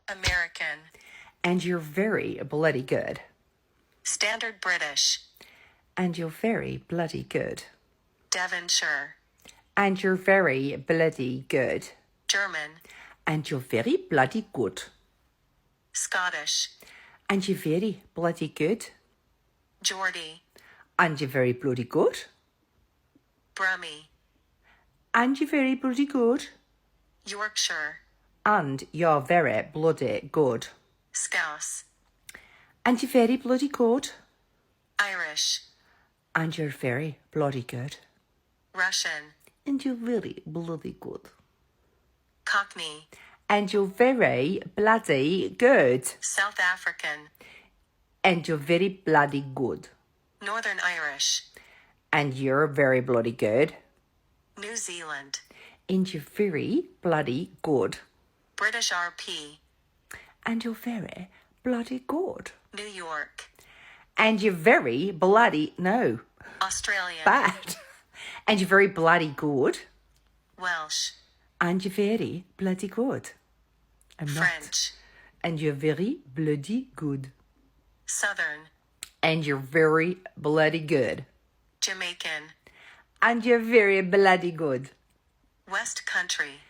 American. And you're very bloody good. Standard British. And you're very bloody good. Devonshire. And you're very bloody good. German. And you're very bloody good. Scottish. And you're very bloody good. Geordie. And you're very bloody good. Brummie. And you're very bloody good. Yorkshire. And you're very bloody good. Scouse. And you're very bloody good. Irish. And you're very bloody good. Russian. And you're very bloody good. Cockney. And you're very bloody good. South African. And you're very bloody good. Northern Irish. And you're very bloody good. New Zealand. And you're very bloody good. British RP. And you're very bloody good. New York. And you're very bloody, no, Australian. bad. And you're very bloody good. Welsh. And you're very bloody good. I'm not. French. And you're very bloody good. Southern. And you're very bloody good. Jamaican. And you're very bloody good. West Country.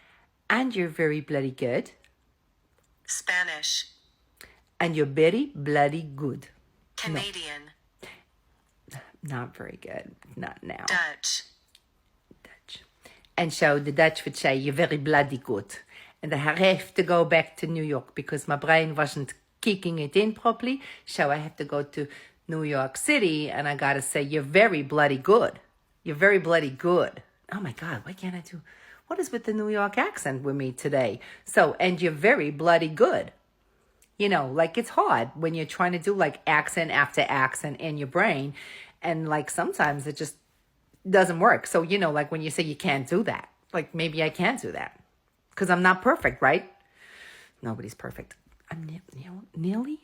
And you're very bloody good. Spanish. And you're very bloody good. Canadian. Not very good. Not now. Dutch. Dutch. And so the Dutch would say, you're very bloody good. And I have to go back to New York because my brain wasn't kicking it in properly. So I have to go to New York City and I got to say, you're very bloody good. You're very bloody good. Oh my God, why can't I do... What is with the New York accent with me today? So, and you're very bloody good. You know, like it's hard when you're trying to do like accent after accent in your brain. And like sometimes it just doesn't work. So, you know, like when you say you can't do that, like maybe I can't do that because I'm not perfect, right? Nobody's perfect. I'm nearly.